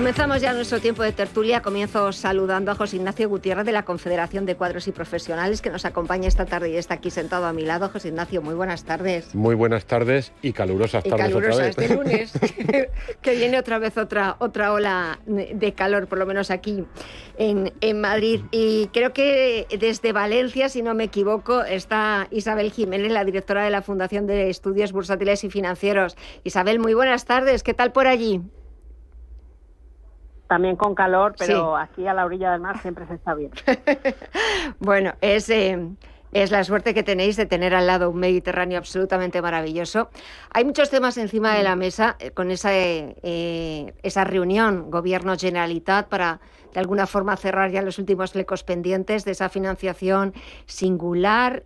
Comenzamos ya nuestro tiempo de tertulia. Comienzo saludando a José Ignacio Gutiérrez de la Confederación de Cuadros y Profesionales, que nos acompaña esta tarde y está aquí sentado a mi lado. José Ignacio, muy buenas tardes. Muy buenas tardes y calurosas tardes otra vez. De lunes, que viene otra vez otra ola de calor, por lo menos aquí en Madrid. Y creo que desde Valencia, si no me equivoco, está Isabel Jiménez, la directora de la Fundación de Estudios Bursátiles y Financieros. Isabel, muy buenas tardes. ¿Qué tal por allí? También con calor, pero sí, aquí a la orilla del mar siempre se está bien. Bueno, es la suerte que tenéis de tener al lado un Mediterráneo absolutamente maravilloso. Hay muchos temas encima de la mesa con esa reunión Gobierno-Generalitat para, de alguna forma, cerrar ya los últimos flecos pendientes de esa financiación singular,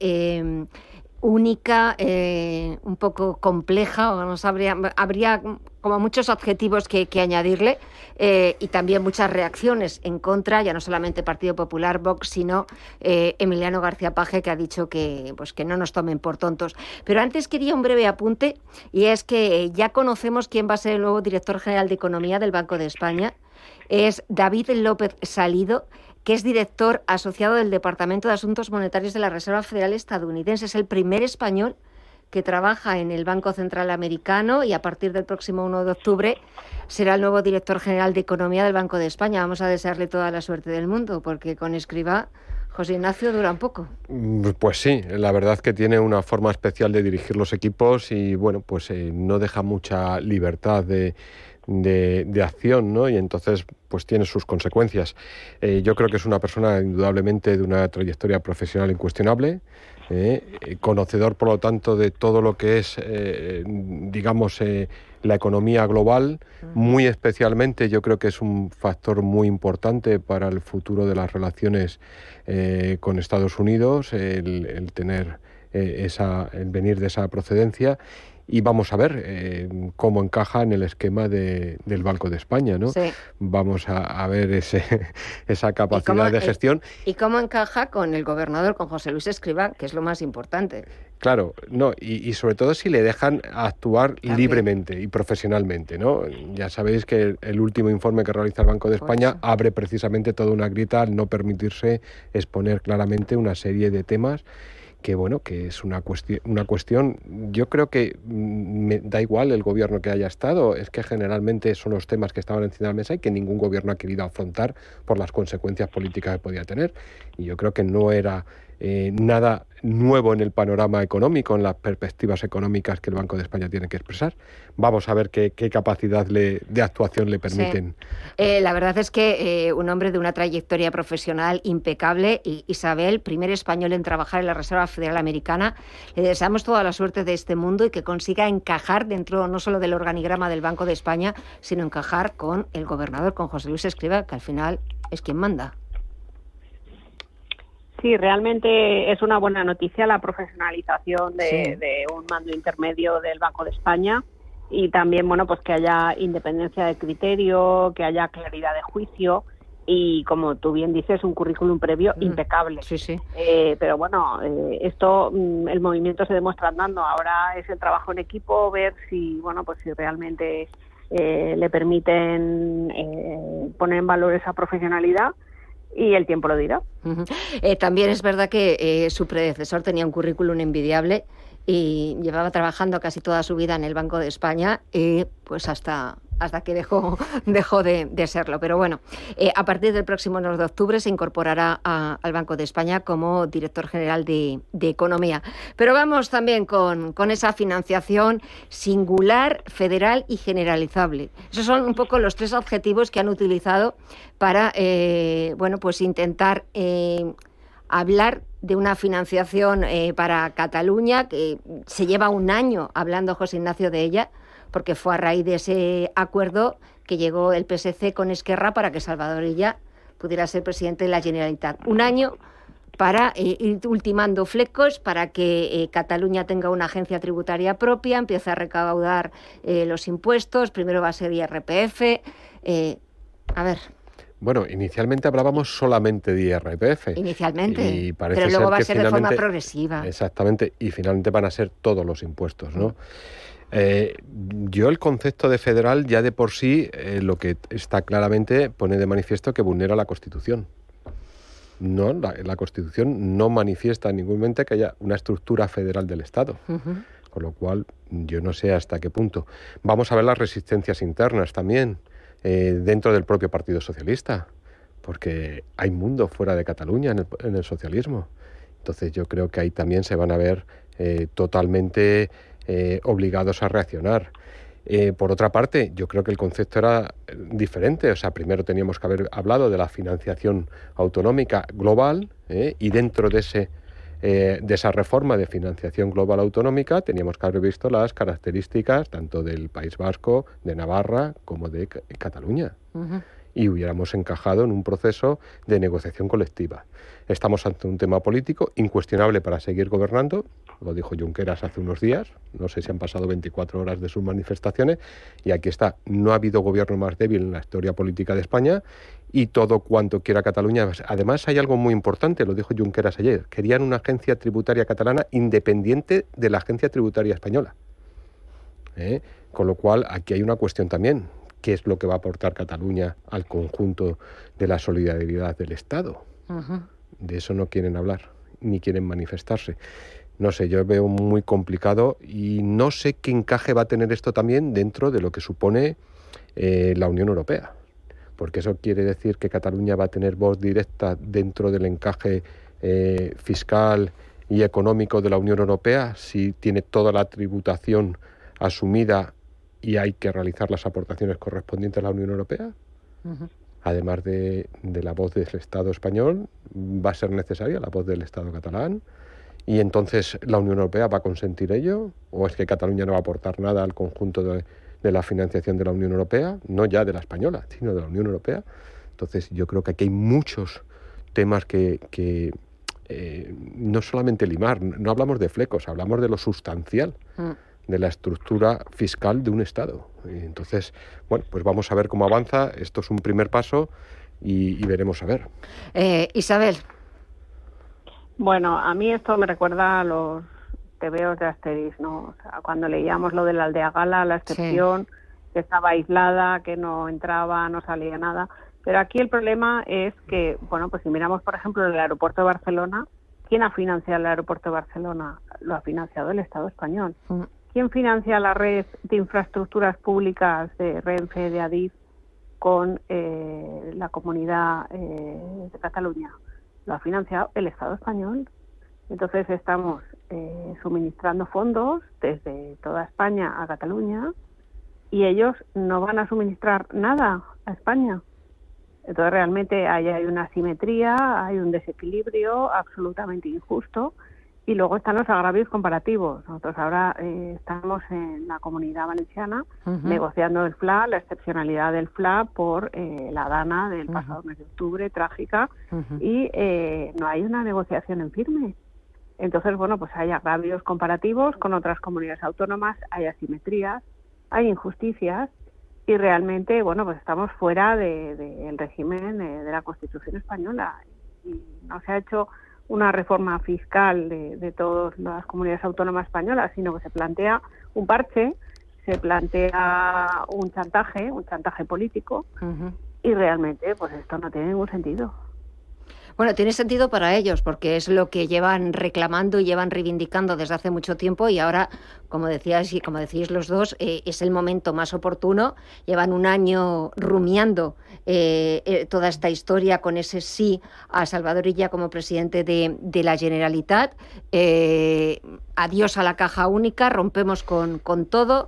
única, un poco compleja. Vamos, habría como muchos adjetivos que añadirle, y también muchas reacciones en contra, ya no solamente Partido Popular, Vox, sino Emiliano García Paje, que ha dicho que no nos tomen por tontos. Pero antes quería un breve apunte, y es que ya conocemos quién va a ser el nuevo director general de Economía del Banco de España. Es David López Salido, que es director asociado del Departamento de Asuntos Monetarios de la Reserva Federal estadounidense. Es el primer español que trabaja en el Banco Central Americano y a partir del próximo 1 de octubre será el nuevo director general de Economía del Banco de España. Vamos a desearle toda la suerte del mundo, porque con Escrivá, José Ignacio, dura un poco. Pues sí, la verdad que tiene una forma especial de dirigir los equipos y bueno, pues no deja mucha libertad de acción, ¿no? Y entonces pues tiene sus consecuencias. Yo creo que es una persona indudablemente de una trayectoria profesional incuestionable, conocedor por lo tanto de todo lo que es la economía global. Muy especialmente yo creo que es un factor muy importante para el futuro de las relaciones con Estados Unidos, el tener el venir de esa procedencia. Y vamos a ver cómo encaja en el esquema del Banco de España, ¿no? Sí. Vamos a ver esa capacidad de gestión. ¿Y cómo encaja con el gobernador, con José Luis Escrivá, que es lo más importante? Claro, no, y sobre todo si le dejan actuar libremente y profesionalmente, ¿no? Ya sabéis que el último informe que realiza el Banco de España abre precisamente toda una grieta al no permitirse exponer claramente una serie de temas que es una cuestión, yo creo que me da igual el gobierno que haya estado, es que generalmente son los temas que estaban encima de la mesa y que ningún gobierno ha querido afrontar por las consecuencias políticas que podía tener. Y yo creo que no era nada nuevo en el panorama económico, en las perspectivas económicas que el Banco de España tiene que expresar. Vamos a ver qué capacidad de actuación le permiten. Sí. La verdad es que un hombre de una trayectoria profesional impecable, y Isabel, primer español en trabajar en la Reserva Federal Americana, le deseamos toda la suerte de este mundo y que consiga encajar dentro no solo del organigrama del Banco de España, sino encajar con el gobernador, con José Luis Escrivá, que al final es quien manda. Sí, realmente es una buena noticia la profesionalización de un mando intermedio del Banco de España, y también, bueno, pues que haya independencia de criterio, que haya claridad de juicio y, como tú bien dices, un currículum previo impecable. Sí, sí. Pero bueno, esto, el movimiento se demuestra andando. Ahora es el trabajo en equipo, ver si, bueno, pues si realmente le permiten poner en valor esa profesionalidad. Y el tiempo lo dirá. También es verdad que su predecesor tenía un currículum envidiable y llevaba trabajando casi toda su vida en el Banco de España, pues hasta que dejó de serlo. Pero bueno, a partir del próximo 9 de octubre se incorporará al Banco de España como director general de Economía. Pero vamos también con esa financiación singular, federal y generalizable. Esos son un poco los tres adjetivos que han utilizado para pues intentar hablar de una financiación para Cataluña, que se lleva un año hablando José Ignacio de ella, porque fue a raíz de ese acuerdo que llegó el PSC con Esquerra para que Salvador Illa pudiera ser presidente de la Generalitat. Un año para ir ultimando flecos, para que Cataluña tenga una agencia tributaria propia, empiece a recaudar los impuestos. Primero va a ser IRPF. A ver... Bueno, inicialmente hablábamos solamente de IRPF. Inicialmente, pero luego va a ser de forma progresiva. Exactamente, y finalmente van a ser todos los impuestos, ¿no? Yo el concepto de federal ya de por sí lo que está claramente pone de manifiesto que vulnera la Constitución. No, la Constitución no manifiesta en ningún momento que haya una estructura federal del Estado. Uh-huh. Con lo cual, yo no sé hasta qué punto. Vamos a ver las resistencias internas también dentro del propio Partido Socialista, porque hay mundo fuera de Cataluña en el socialismo. Entonces yo creo que ahí también se van a ver totalmente obligados a reaccionar. Por otra parte, yo creo que el concepto era diferente. O sea, primero teníamos que haber hablado de la financiación autonómica global y dentro de esa reforma de financiación global autonómica teníamos que haber visto las características tanto del País Vasco, de Navarra, como de Cataluña. Uh-huh. Y hubiéramos encajado en un proceso de negociación colectiva. Estamos ante un tema político incuestionable para seguir gobernando, lo dijo Junqueras hace unos días, no sé si han pasado 24 horas de sus manifestaciones, y aquí está, no ha habido gobierno más débil en la historia política de España, y todo cuanto quiera Cataluña. Además hay algo muy importante, lo dijo Junqueras ayer, querían una agencia tributaria catalana independiente de la agencia tributaria española. Con lo cual aquí hay una cuestión también. ¿Qué es lo que va a aportar Cataluña al conjunto de la solidaridad del Estado? Uh-huh. De eso no quieren hablar, ni quieren manifestarse. No sé, yo veo muy complicado y no sé qué encaje va a tener esto también dentro de lo que supone la Unión Europea. Porque eso quiere decir que Cataluña va a tener voz directa dentro del encaje fiscal y económico de la Unión Europea, si tiene toda la tributación asumida y hay que realizar las aportaciones correspondientes a la Unión Europea. Uh-huh. Además de la voz del Estado español, va a ser necesaria la voz del Estado catalán. ¿Y entonces la Unión Europea va a consentir ello? ¿O es que Cataluña no va a aportar nada al conjunto de la financiación de la Unión Europea? No ya de la española, sino de la Unión Europea. Entonces yo creo que aquí hay muchos temas que no solamente limar, no hablamos de flecos, hablamos de lo sustancial. De la estructura fiscal de un Estado. Entonces, bueno, pues vamos a ver cómo avanza. Esto es un primer paso y veremos a ver. Isabel. Bueno, a mí esto me recuerda a los tebeos de Asterix, ¿no? O sea, cuando leíamos lo de la aldea gala, la excepción, sí, que estaba aislada, que no entraba, no salía nada. Pero aquí el problema es que, bueno, pues si miramos, por ejemplo, el aeropuerto de Barcelona, ¿quién ha financiado el aeropuerto de Barcelona? Lo ha financiado el Estado español. ¿Quién financia la red de infraestructuras públicas de Renfe, de Adif, con la comunidad de Cataluña? Lo ha financiado el Estado español. Entonces estamos suministrando fondos desde toda España a Cataluña y ellos no van a suministrar nada a España. Entonces realmente ahí hay una asimetría, hay un desequilibrio absolutamente injusto. Y luego están los agravios comparativos. Nosotros ahora estamos en la Comunidad Valenciana negociando el FLA, la excepcionalidad del FLA por la dana del pasado mes de octubre, trágica, y no hay una negociación en firme. Entonces, bueno, pues hay agravios comparativos con otras comunidades autónomas, hay asimetrías, hay injusticias, y realmente, bueno, pues estamos fuera del régimen de la Constitución española. Y no se ha hecho una reforma fiscal de todas las comunidades autónomas españolas, sino que se plantea un parche, se plantea un chantaje político, y realmente pues esto no tiene ningún sentido. Bueno, tiene sentido para ellos, porque es lo que llevan reclamando y llevan reivindicando desde hace mucho tiempo, y ahora, como decías y como decís los dos, es el momento más oportuno. Llevan un año rumiando toda esta historia con ese sí a Salvador Illa como presidente de la Generalitat. Adiós a la caja única, rompemos con todo.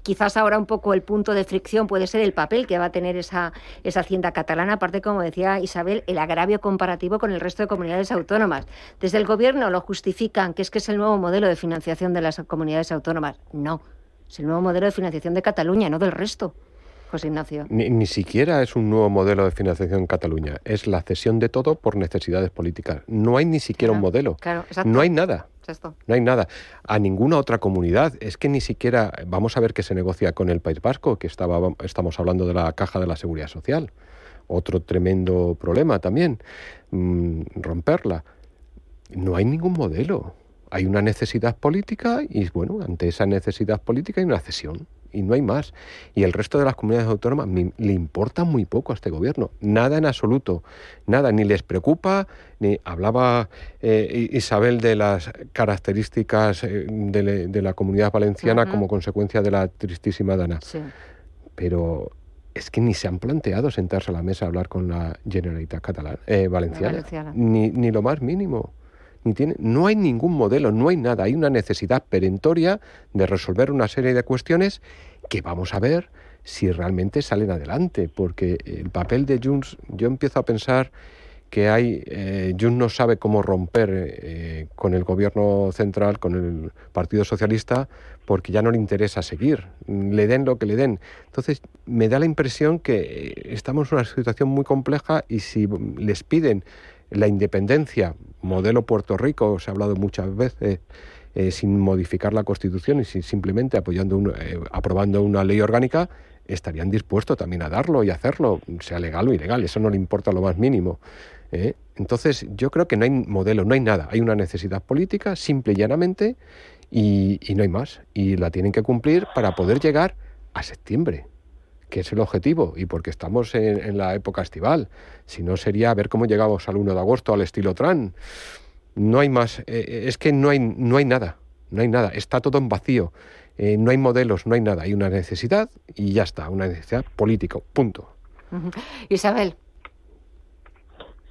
Quizás ahora un poco el punto de fricción puede ser el papel que va a tener esa Hacienda catalana, aparte, como decía Isabel, el agravio comparativo con el resto de comunidades autónomas. Desde el Gobierno lo justifican, que es el nuevo modelo de financiación de las comunidades autónomas. No, es el nuevo modelo de financiación de Cataluña, no del resto. José Ignacio. Ni siquiera es un nuevo modelo de financiación en Cataluña, es la cesión de todo por necesidades políticas. No hay ni siquiera un modelo, no hay nada. No hay nada. A ninguna otra comunidad. Es que ni siquiera... Vamos a ver qué se negocia con el País Vasco, que estamos hablando de la Caja de la Seguridad Social. Otro tremendo problema también, romperla. No hay ningún modelo. hay una necesidad política y, bueno, ante esa necesidad política hay una cesión y no hay más. Y el resto de las comunidades autónomas le importa muy poco a este gobierno, nada en absoluto, nada, ni les preocupa, ni hablaba Isabel de las características de la Comunidad Valenciana como consecuencia de la tristísima Dana. Sí. Pero es que ni se han planteado sentarse a la mesa a hablar con la Generalitat Valenciana. Ni lo más mínimo. No hay ningún modelo, no hay nada. Hay una necesidad perentoria de resolver una serie de cuestiones que vamos a ver si realmente salen adelante. Porque el papel de Junts, yo empiezo a pensar que Junts no sabe cómo romper con el gobierno central, con el Partido Socialista, porque ya no le interesa seguir, le den lo que le den. Entonces, me da la impresión que estamos en una situación muy compleja y si les piden la independencia, modelo Puerto Rico, se ha hablado muchas veces, sin modificar la Constitución y simplemente aprobando una ley orgánica, estarían dispuestos también a darlo y hacerlo, sea legal o ilegal, eso no le importa lo más mínimo. Entonces, yo creo que no hay modelo, no hay nada, hay una necesidad política, simple y llanamente, y no hay más. Y la tienen que cumplir para poder llegar a septiembre, que es el objetivo, y porque estamos en la época estival. Si no, sería ver cómo llegamos al 1 de agosto al estilo Trump. No hay más, es que no hay nada, está todo en vacío. No hay modelos, no hay nada, hay una necesidad y ya está, una necesidad política, punto. Isabel.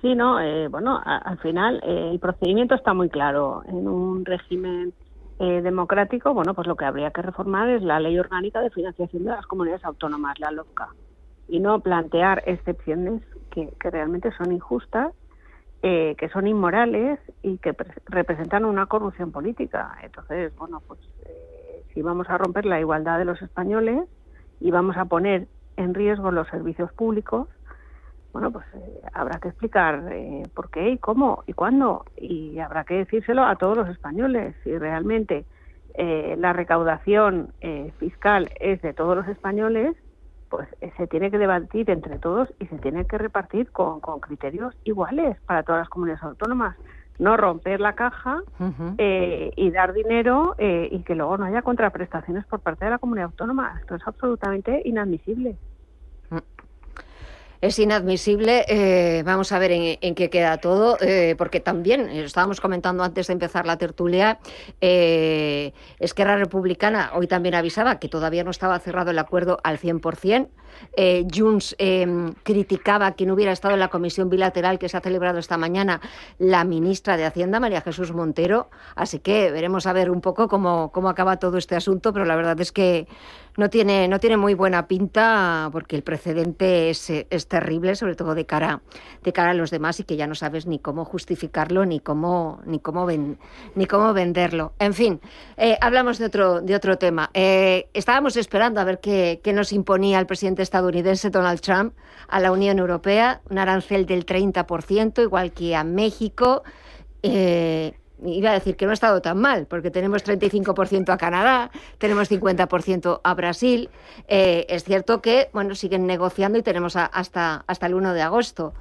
Sí, no, al final el procedimiento está muy claro. En un régimen democrático, pues lo que habría que reformar es la Ley Orgánica de Financiación de las Comunidades Autónomas, la LOFCA, y no plantear excepciones que realmente son injustas, que son inmorales y que representan una corrupción política. Entonces, si vamos a romper la igualdad de los españoles y vamos a poner en riesgo los servicios públicos, habrá que explicar por qué y cómo y cuándo, y habrá que decírselo a todos los españoles. Si realmente la recaudación fiscal es de todos los españoles, pues se tiene que debatir entre todos y se tiene que repartir con criterios iguales para todas las comunidades autónomas. No romper la caja y dar dinero y que luego no haya contraprestaciones por parte de la comunidad autónoma. Esto es absolutamente inadmisible. Es inadmisible. Vamos a ver en qué queda todo, porque también, estábamos comentando antes de empezar la tertulia, Esquerra Republicana hoy también avisaba que todavía no estaba cerrado el acuerdo al 100%. Junts criticaba que no hubiera estado en la comisión bilateral que se ha celebrado esta mañana la ministra de Hacienda, María Jesús Montero, así que veremos a ver un poco cómo acaba todo este asunto, pero la verdad es que no tiene muy buena pinta, porque el precedente es terrible, sobre todo de cara a los demás, y que ya no sabes ni cómo justificarlo ni cómo venderlo. En fin, hablamos de otro tema. Estábamos esperando a ver qué nos imponía el presidente estadounidense Donald Trump a la Unión Europea, un arancel del 30%, igual que a México. Iba a decir que no ha estado tan mal, porque tenemos 35% a Canadá, tenemos 50% a Brasil. Es cierto que siguen negociando y tenemos hasta el 1 de agosto.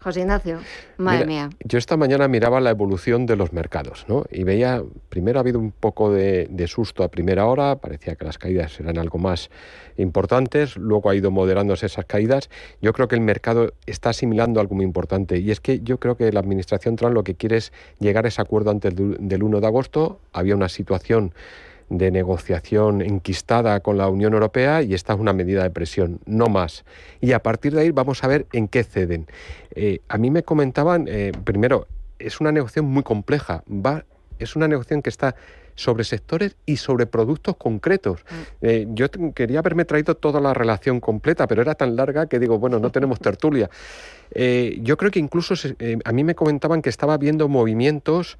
José Ignacio, madre mía. Yo esta mañana miraba la evolución de los mercados, ¿no? Y veía, primero ha habido un poco de susto a primera hora, parecía que las caídas eran algo más importantes, luego ha ido moderándose esas caídas. Yo creo que el mercado está asimilando algo muy importante, y es que yo creo que la administración Trump lo que quiere es llegar a ese acuerdo antes del 1 de agosto. Había una situación de negociación enquistada con la Unión Europea y esta es una medida de presión, no más. Y a partir de ahí vamos a ver en qué ceden. A mí me comentaban, primero, es una negociación muy compleja, es una negociación que está sobre sectores y sobre productos concretos. Yo quería haberme traído toda la relación completa, pero era tan larga que digo, no tenemos tertulia. Yo creo que incluso a mí me comentaban que estaba habiendo movimientos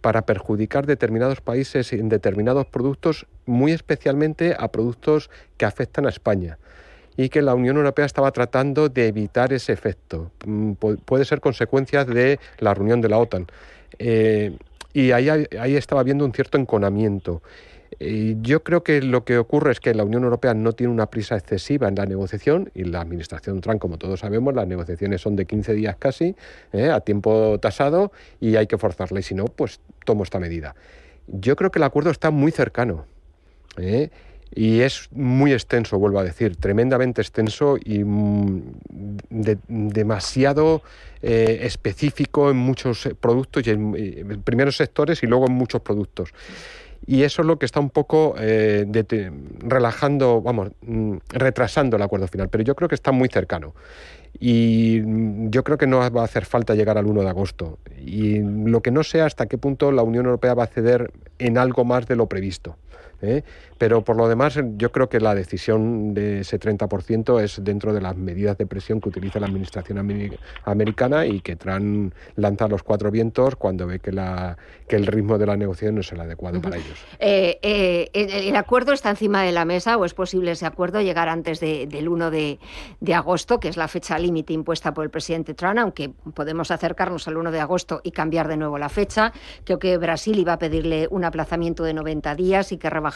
para perjudicar determinados países en determinados productos, muy especialmente a productos que afectan a España, y que la Unión Europea estaba tratando de evitar ese efecto. Puede ser consecuencia de la reunión de la OTAN. Y ahí estaba habiendo un cierto enconamiento. Yo creo que lo que ocurre es que la Unión Europea no tiene una prisa excesiva en la negociación, y la administración Trump, como todos sabemos, las negociaciones son de 15 días casi, a tiempo tasado, y hay que forzarla, y si no, pues tomo esta medida. Yo creo que el acuerdo está muy cercano, y es muy extenso, vuelvo a decir, tremendamente extenso y demasiado específico en muchos productos y en primeros sectores y luego en muchos productos. Y eso es lo que está un poco retrasando el acuerdo final. Pero yo creo que está muy cercano. Y yo creo que no va a hacer falta llegar al 1 de agosto. Y lo que no sé hasta qué punto la Unión Europea va a ceder en algo más de lo previsto. Pero por lo demás yo creo que la decisión de ese 30% es dentro de las medidas de presión que utiliza la administración americana y que Trump lanza a los 4 vientos cuando ve que el ritmo de la negociación no es el adecuado para ellos. ¿El acuerdo está encima de la mesa o es posible ese acuerdo llegar antes del 1 de agosto, que es la fecha límite impuesta por el presidente Trump, aunque podemos acercarnos al 1 de agosto y cambiar de nuevo la fecha? Creo que Brasil iba a pedirle un aplazamiento de 90 días y que rebajara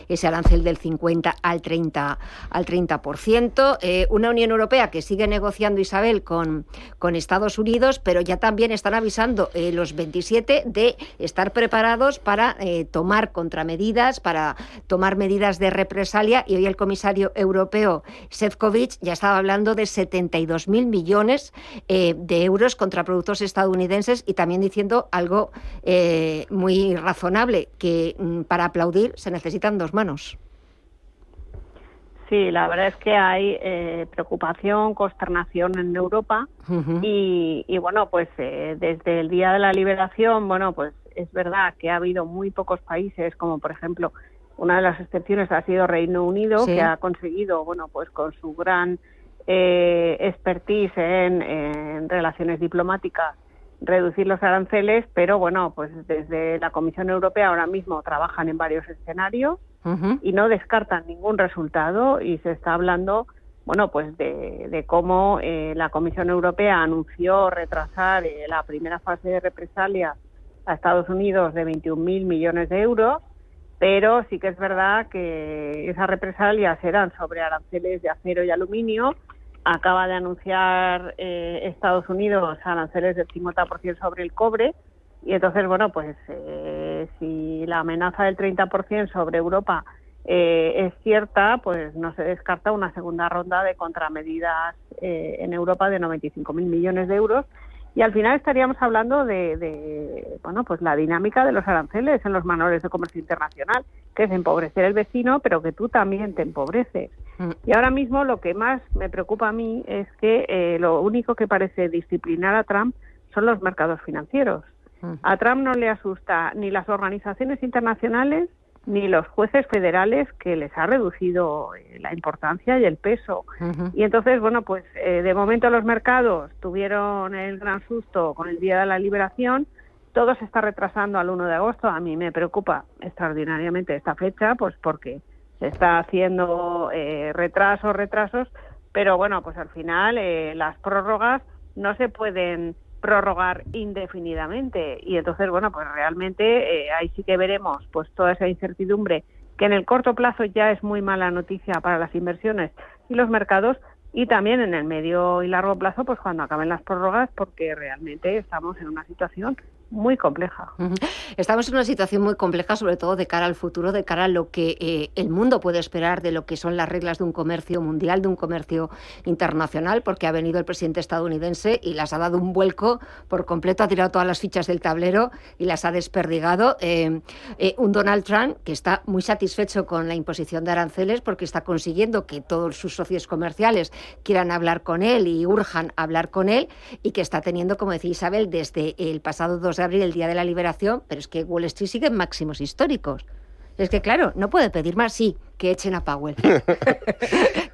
ese arancel del 50 al 30%. Una Unión Europea que sigue negociando, Isabel, con Estados Unidos, pero ya también están avisando los 27 de estar preparados para tomar contramedidas, para tomar medidas de represalia, y hoy el comisario europeo Šefčovič ya estaba hablando de 72.000 millones de euros contra productos estadounidenses, y también diciendo algo muy razonable, que para aplaudir se necesitan 2 manos. Sí, la verdad es que hay preocupación, consternación en Europa. Uh-huh. y bueno, pues desde el Día de la Liberación, bueno, pues es verdad que ha habido muy pocos países, como por ejemplo, una de las excepciones ha sido Reino Unido, sí, que ha conseguido, bueno, pues con su gran expertise en relaciones diplomáticas, reducir los aranceles, pero bueno, pues desde la Comisión Europea ahora mismo trabajan en varios escenarios. Uh-huh. Y no descartan ningún resultado, y se está hablando, bueno, pues de cómo la Comisión Europea anunció retrasar la primera fase de represalia a Estados Unidos de 21.000 millones de euros, pero sí que es verdad que esas represalias serán sobre aranceles de acero y aluminio. Acaba de anunciar Estados Unidos aranceles del 50% sobre el cobre, y entonces, bueno, pues si la amenaza del 30% sobre Europa es cierta, pues no se descarta una segunda ronda de contramedidas en Europa de 95.000 millones de euros, y al final estaríamos hablando de bueno, pues la dinámica de los aranceles en los manuales de comercio internacional, que es empobrecer el vecino, pero que tú también te empobreces. Y ahora mismo lo que más me preocupa a mí es que lo único que parece disciplinar a Trump son los mercados financieros. A Trump no le asusta ni las organizaciones internacionales ni los jueces federales, que les ha reducido la importancia y el peso. Uh-huh. Y entonces, bueno, pues de momento los mercados tuvieron el gran susto con el Día de la Liberación. Todo se está retrasando al 1 de agosto. A mí me preocupa extraordinariamente esta fecha, pues porque se está haciendo retrasos, pero bueno, pues al final las prórrogas no se pueden prorrogar indefinidamente, y entonces, bueno, pues realmente ahí sí que veremos pues toda esa incertidumbre, que en el corto plazo ya es muy mala noticia para las inversiones y los mercados, y también en el medio y largo plazo, pues cuando acaben las prórrogas, porque realmente estamos en una situación muy compleja. Estamos en una situación muy compleja, sobre todo de cara al futuro, de cara a lo que el mundo puede esperar de lo que son las reglas de un comercio mundial, de un comercio internacional, porque ha venido el presidente estadounidense y las ha dado un vuelco por completo, ha tirado todas las fichas del tablero y las ha desperdigado. Un Donald Trump que está muy satisfecho con la imposición de aranceles, porque está consiguiendo que todos sus socios comerciales quieran hablar con él y urjan hablar con él, y que está teniendo, como decía Isabel, desde el pasado 2 de abril, el Día de la Liberación, pero es que Wall Street sigue en máximos históricos. Es que, claro, no puede pedir más, sí, que echen a Powell,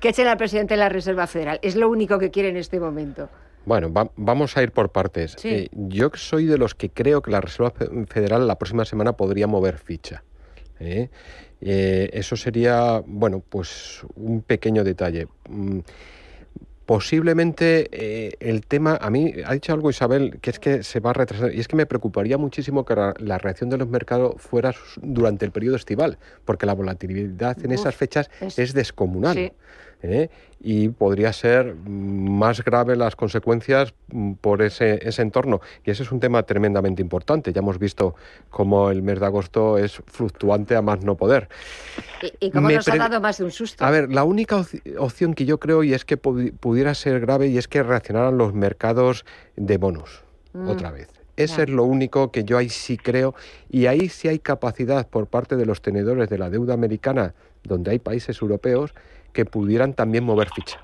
que echen al presidente de la Reserva Federal. Es lo único que quiere en este momento. Bueno, vamos a ir por partes. Sí. Yo soy de los que creo que la Reserva Federal la próxima semana podría mover ficha. Eso sería, bueno, pues un pequeño detalle. posiblemente el tema, a mí ha dicho algo Isabel, que es que se va a retrasar, y es que me preocuparía muchísimo que la reacción de los mercados fuera durante el periodo estival, porque la volatilidad en esas fechas es descomunal. Sí. Y podría ser más grave las consecuencias por ese entorno. Y ese es un tema tremendamente importante. Ya hemos visto cómo el mes de agosto es fluctuante a más no poder. ¿Y cómo nos ha dado más de un susto? A ver, la única opción que yo creo y es que pudiera ser grave y es que reaccionaran los mercados de bonos otra vez. Eso es lo único que yo ahí sí creo, y ahí sí hay capacidad por parte de los tenedores de la deuda americana, donde hay países europeos, que pudieran también mover ficha.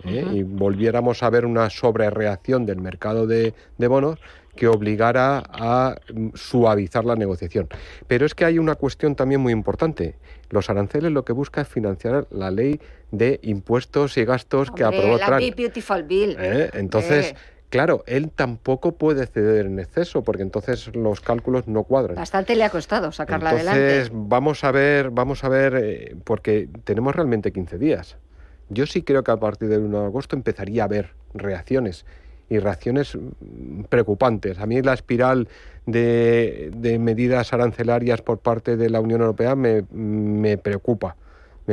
Y volviéramos a ver una sobrereacción del mercado de bonos que obligara a suavizar la negociación. Pero es que hay una cuestión también muy importante. Los aranceles lo que busca es financiar la ley de impuestos y gastos que aprobó Trump. La Big Beautiful Bill. Entonces, claro, él tampoco puede ceder en exceso, porque entonces los cálculos no cuadran. Bastante le ha costado sacarla adelante. Entonces, vamos a ver, porque tenemos realmente 15 días. Yo sí creo que a partir del 1 de agosto empezaría a haber reacciones, y reacciones preocupantes. A mí la espiral de medidas arancelarias por parte de la Unión Europea me preocupa.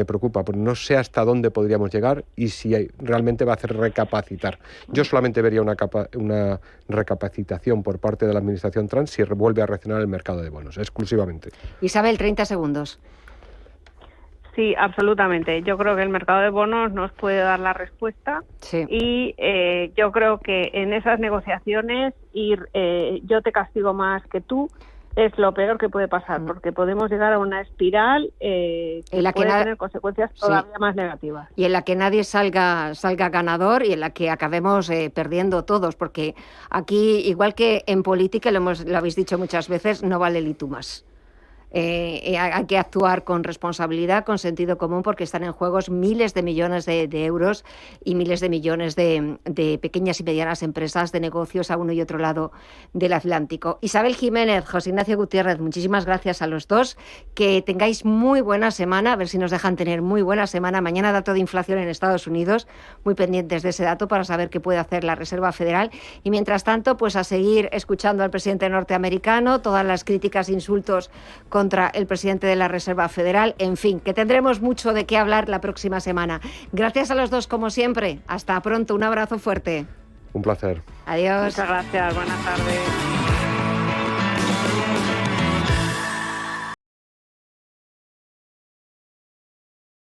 Porque no sé hasta dónde podríamos llegar y si realmente va a hacer recapacitar. Yo solamente vería una recapacitación por parte de la administración Trump si vuelve a reaccionar el mercado de bonos, exclusivamente. Isabel, 30 segundos. Sí, absolutamente. Yo creo que el mercado de bonos nos puede dar la respuesta y yo creo que en esas negociaciones yo te castigo más que tú es lo peor que puede pasar, porque podemos llegar a una espiral que puede tener consecuencias todavía más negativas. Y en la que nadie salga ganador y en la que acabemos perdiendo todos, porque aquí, igual que en política, lo habéis dicho muchas veces, no vale el y tú más. Hay que actuar con responsabilidad, con sentido común, porque están en juego miles de millones de euros y miles de millones de pequeñas y medianas empresas de negocios a uno y otro lado del Atlántico. Isabel Jiménez, José Ignacio Gutiérrez, muchísimas gracias a los dos. Que tengáis muy buena semana, a ver si nos dejan tener muy buena semana. Mañana dato de inflación en Estados Unidos, muy pendientes de ese dato para saber qué puede hacer la Reserva Federal. Y mientras tanto, pues a seguir escuchando al presidente norteamericano, todas las críticas e insultos contra el presidente de la Reserva Federal. En fin, que tendremos mucho de qué hablar la próxima semana. Gracias a los dos, como siempre. Hasta pronto. Un abrazo fuerte. Un placer. Adiós. Muchas gracias. Buenas tardes.